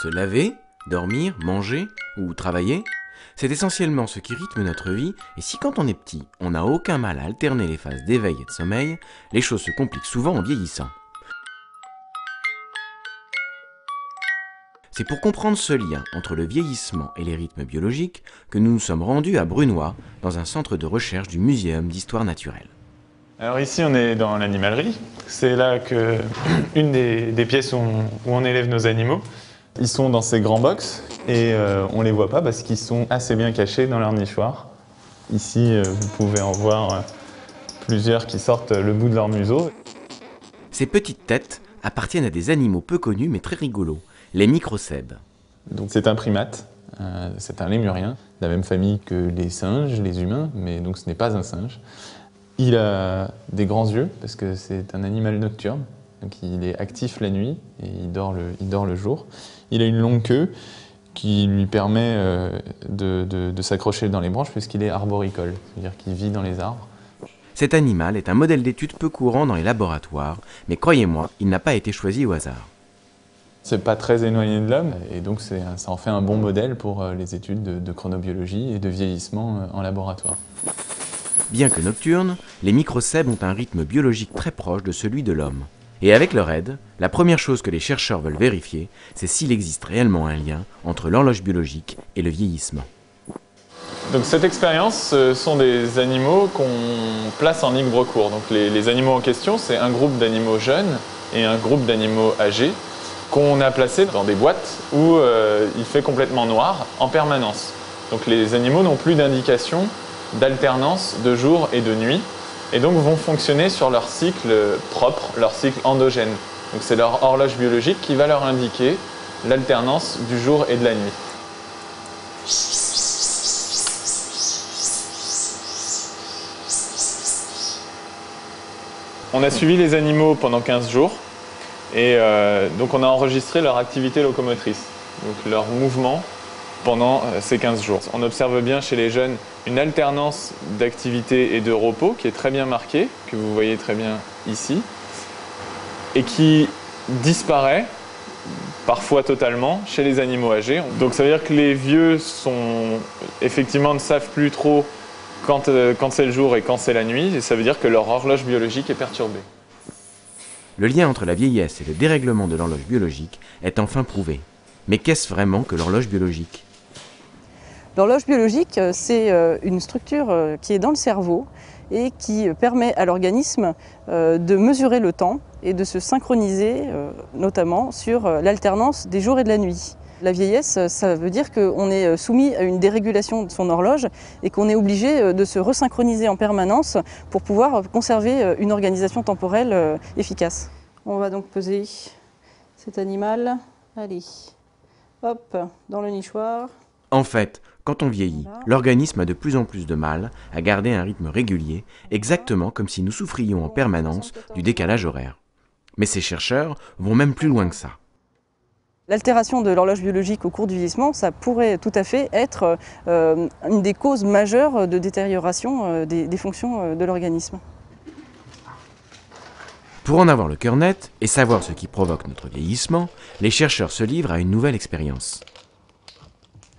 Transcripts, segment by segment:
Se laver, dormir, manger ou travailler, c'est essentiellement ce qui rythme notre vie, et si quand on est petit, on n'a aucun mal à alterner les phases d'éveil et de sommeil, les choses se compliquent souvent en vieillissant. C'est pour comprendre ce lien entre le vieillissement et les rythmes biologiques que nous nous sommes rendus à Brunoy, dans un centre de recherche du Muséum d'histoire naturelle. Alors ici on est dans l'animalerie, c'est là que une des pièces où on élève nos animaux. Ils sont dans ces grands box et on ne les voit pas parce qu'ils sont assez bien cachés dans leur nichoir. Ici vous pouvez en voir plusieurs qui sortent le bout de leur museau. Ces petites têtes appartiennent à des animaux peu connus mais très rigolos, les microcèbes. Donc c'est un primate, c'est un lémurien, de la même famille que les singes, les humains, mais donc ce n'est pas un singe. Il a des grands yeux parce que c'est un animal nocturne, donc il est actif la nuit et il dort le jour. Il a une longue queue qui lui permet de s'accrocher dans les branches puisqu'il est arboricole, c'est-à-dire qu'il vit dans les arbres. Cet animal est un modèle d'étude peu courant dans les laboratoires, mais croyez-moi, il n'a pas été choisi au hasard. C'est pas très éloigné de l'homme et donc ça en fait un bon modèle pour les études de chronobiologie et de vieillissement en laboratoire. Bien que nocturnes, les microcèbes ont un rythme biologique très proche de celui de l'homme. Et avec leur aide, la première chose que les chercheurs veulent vérifier, c'est s'il existe réellement un lien entre l'horloge biologique et le vieillissement. Donc cette expérience, ce sont des animaux qu'on place en libre cours. Donc les animaux en question, c'est un groupe d'animaux jeunes et un groupe d'animaux âgés qu'on a placés dans des boîtes où il fait complètement noir en permanence. Donc les animaux n'ont plus d'indication d'alternance de jour et de nuit et donc vont fonctionner sur leur cycle propre, leur cycle endogène. Donc c'est leur horloge biologique qui va leur indiquer l'alternance du jour et de la nuit. On a suivi les animaux pendant 15 jours et donc on a enregistré leur activité locomotrice, donc leur mouvement pendant ces 15 jours. On observe bien chez les jeunes une alternance d'activité et de repos qui est très bien marquée, que vous voyez très bien ici, et qui disparaît parfois totalement chez les animaux âgés. Donc ça veut dire que les vieux effectivement ne savent plus trop quand c'est le jour et quand c'est la nuit, et ça veut dire que leur horloge biologique est perturbée. Le lien entre la vieillesse et le dérèglement de l'horloge biologique est enfin prouvé. Mais qu'est-ce vraiment que l'horloge biologique ? L'horloge biologique, c'est une structure qui est dans le cerveau et qui permet à l'organisme de mesurer le temps et de se synchroniser notamment sur l'alternance des jours et de la nuit. La vieillesse, ça veut dire qu'on est soumis à une dérégulation de son horloge et qu'on est obligé de se resynchroniser en permanence pour pouvoir conserver une organisation temporelle efficace. On va donc peser cet animal. Allez, hop, dans le nichoir. En fait, quand on vieillit, l'organisme a de plus en plus de mal à garder un rythme régulier, exactement comme si nous souffrions en permanence du décalage horaire. Mais ces chercheurs vont même plus loin que ça. L'altération de l'horloge biologique au cours du vieillissement, ça pourrait tout à fait être une des causes majeures de détérioration des fonctions de l'organisme. Pour en avoir le cœur net et savoir ce qui provoque notre vieillissement, les chercheurs se livrent à une nouvelle expérience.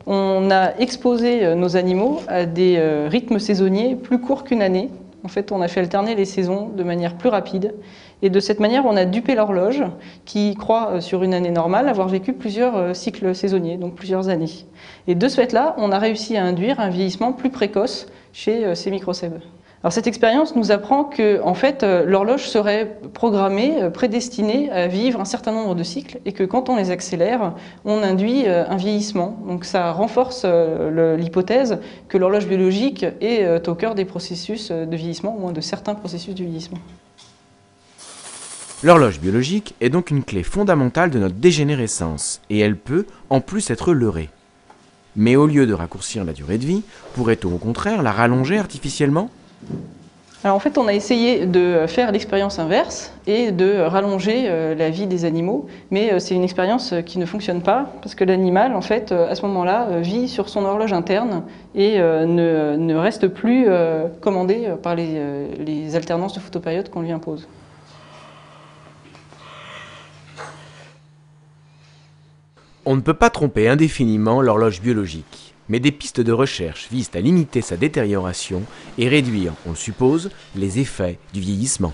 On a exposé nos animaux à des rythmes saisonniers plus courts qu'une année. En fait, on a fait alterner les saisons de manière plus rapide. Et de cette manière, on a dupé l'horloge qui croit, sur une année normale, avoir vécu plusieurs cycles saisonniers, donc plusieurs années. Et de ce fait-là, on a réussi à induire un vieillissement plus précoce chez ces microcèbes. Alors cette expérience nous apprend que en fait, l'horloge serait programmée, prédestinée à vivre un certain nombre de cycles et que quand on les accélère, on induit un vieillissement. Donc ça renforce l'hypothèse que l'horloge biologique est au cœur des processus de vieillissement, ou moins de certains processus du vieillissement. L'horloge biologique est donc une clé fondamentale de notre dégénérescence et elle peut en plus être leurrée. Mais au lieu de raccourcir la durée de vie, pourrait-on au contraire la rallonger artificiellement ? Alors en fait, on a essayé de faire l'expérience inverse et de rallonger la vie des animaux, mais c'est une expérience qui ne fonctionne pas parce que l'animal, en fait, à ce moment-là, vit sur son horloge interne et ne reste plus commandé par les alternances de photopériode qu'on lui impose. On ne peut pas tromper indéfiniment l'horloge biologique, mais des pistes de recherche visent à limiter sa détérioration et réduire, on le suppose, les effets du vieillissement.